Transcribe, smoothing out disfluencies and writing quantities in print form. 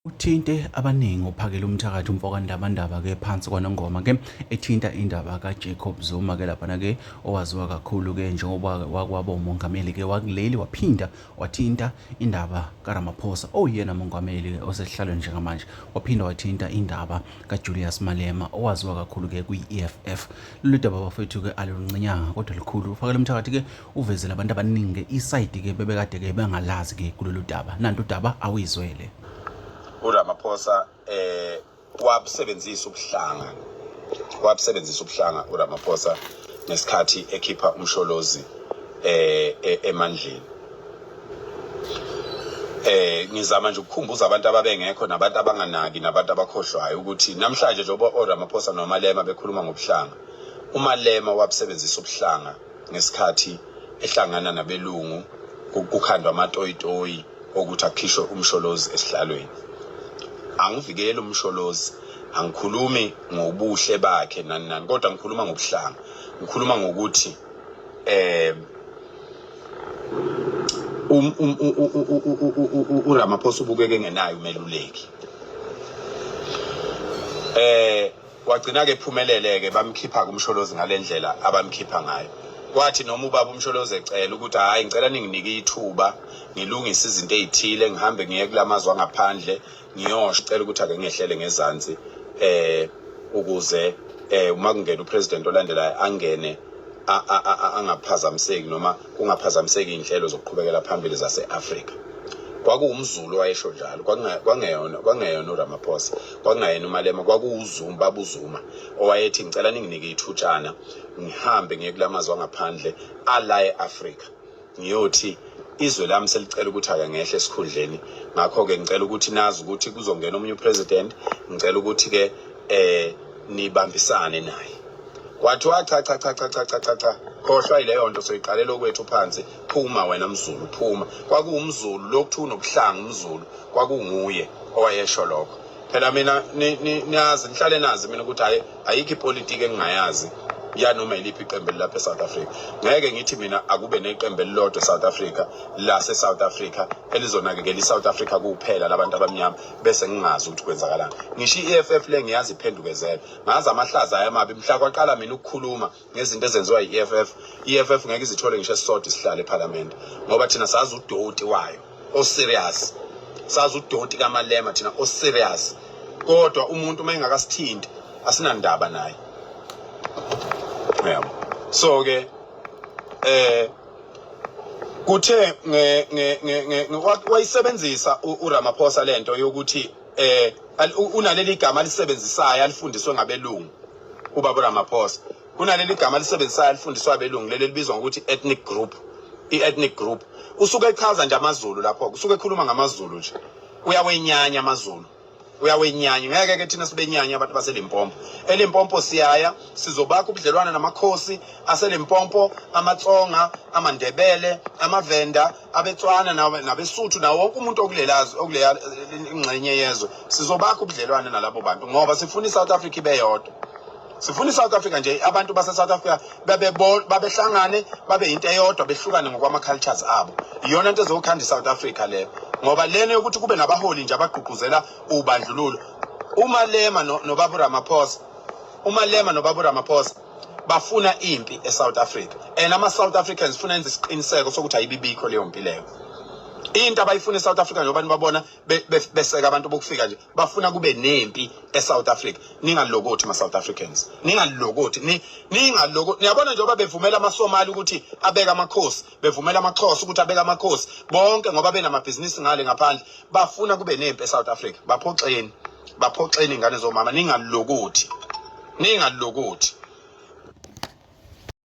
Uthinte abaningi ophakela umthakathi umfokandaba ke phansi kwanongoma ke ethinta indaba kaJacob Zuma ke lapha ke owaziwa kakhulu ke njengoba wakwaba umongameli ke wakuleli waphinda wathinta indaba kaRamaphosa oyena mongameli osesihlalweni njengamanje waphinda wathinta indaba kaJulius Malema owaziwa kakhulu ke kwi-EFF. Lolu daba bafethu ke aluluncinyanga kodwa likhulu uphakela umthakathi ke uvezela abantu abaningi ke iside ke bebekade ke bengalazi ke kulolu daba nanti udaba awizwele. uRamaphosa wabusebenzisa ubuhlanga uRamaphosa ngesikhathi ekhipha umsholozi emandleni. Ngizama nje ukukhumbuza abantu ababengekho nabantu abanganaki nabantu abakhohlwayo ukuthi namhlanje njengoba uRamaphosa noMalema bekhuluma ngobuhlanga, uMalema wabusebenzisa ubuhlanga ngesikhathi ehlangana nabelungu kukhandwa amatoyitoyi ukuthi akhishwe umsholozi esihlalweni. Angivikele umsholozi, angikhulumi ngobuhle bakhe nani kodwa ngikhuluma ngobuhlanga. Ngikhuluma ngokuthi uRamaphosa ubukeke engenayo umeluleki. Wagcina ke ephumelele ke bamkhipha kumsholozi ngalendlela abamkhipha ngayo. Kwathi noma ubaba umsholozi ecela ukuthi hayi ngicela ninginike ithuba ngilungise izinto ezithile ngihambe ngiye kulamazwe angaphandle ngiyosho cela ukuthi ake ngehlele ngezansi ukuze uma kungena upresident olandelayo angene angaphazamiseki noma kungaphazamiseki inhlelo zokuqhubekela phambili zaseAfrika. Kwakuwumzulu wayesho njalo, kwangeyona uRamaphosa, kwangeyona uMalema, kwakuwuZuma, babuzuma owayethi ngicela ninginike ithutshana ngihambe ngiye kulamazwe angaphandle ala eAfrika ngiyothi izwe lami selicela ukuthi ake ngehle esikhundleni. Ngakho ke ngicela ukuthi nazi ukuthi kuzongena omunye upresident, ngicela ukuthi ke nibambisane naye. Wathi cha khohlwa ileyo nto soyiqalela kwethu phansi, phuma wena mzulu phuma. Kwakuwumzulu lokhu unobuhlanga umzulu, kwakunguye owayesho lokho. Phela mina niyazi nihlale nazi mina ukuthi ayikho ipolitiki engingayazi ya noma iliphi iqembu lapha eSouth Africa. Ngeke ngithi mina akube neqembu elilodwa eSouth Africa la seSouth Africa elizonakekela iSouth Africa kuphela labantu abamnyama bese ngingazi ukuthi kwenzakalani. Ngisho iEFF le ngiyazi iphendukezela. Ngazi amahlaza ayamabi mhla kwaqala mina ukukhuluma ngezinto ezenziwa iEFF. iEFF ngeke izithole ngisho esisodwa isihlalo eParliament ngoba thina sazi udoti wayo o serious. Sazi udoti kaMalema thina o serious. Kodwa umuntu mayengakasithinti asinandaba naye. So ke kuthe wayisebenzisa uRamaphosa lento yokuthi unaleli gama alisebenzisayo alifundiswe ngabelungu. Ubaba uRamaphosa unaleli gama alisebenzisayo alifundiswa abelungu leli libizwa ngokuthi ethnic group. I-ethnic group usuke echaza nje amaZulu lapho, usuke ekhuluma ngamaZulu nje, uyawenyanya amaZulu, uyawenyanya. Ngeke ke thina sibenyanya abantu baseLimpopo. eLimpopo siyaya sizobakha ubudlelwana namakhosi aseLimpopo, amaTsonga, amaNdebele, amaVenda, abeTswana nabeSuthu nawo wonke umuntu okuleya ingxenye yezwe. Sizobakha ubudlelwana nalabo bantu ngoba sifuna iSouth Africa ibe yodwa. Sifuna iSouth Africa nje abantu baseSouth Africa babehlangane babe into eyodwa behlukane ngokwama cultures abo. Iyona into ezokhanda iSouth Africa leyo. Ngoba lena ukuthi kube nabaholi nje abagqugquzela ubandlululo. uMalema noBaba uRamaphosa bafuna impi eSouth Africa. Ama-South Africans funa enze isiqiniseko sokuthi ayibibikho leyo mpi leyo. Into abayifuna eSouth Africa njengoba nibabona beseka abantu bokufika nje bafuna kube nempi eSouth Africa. Ningalokothi ma-South Africans, ningalokothi niyabona njengoba bevumela amaSomali ukuthi abeke amakhosi, bevumela amaXhosa ukuthi abeke amakhosi, bonke ngoba benamabhizinisi ngale ngaphandle bafuna kube nempi eSouth Africa. Baphoxeni ingane zomama, ningalokothi.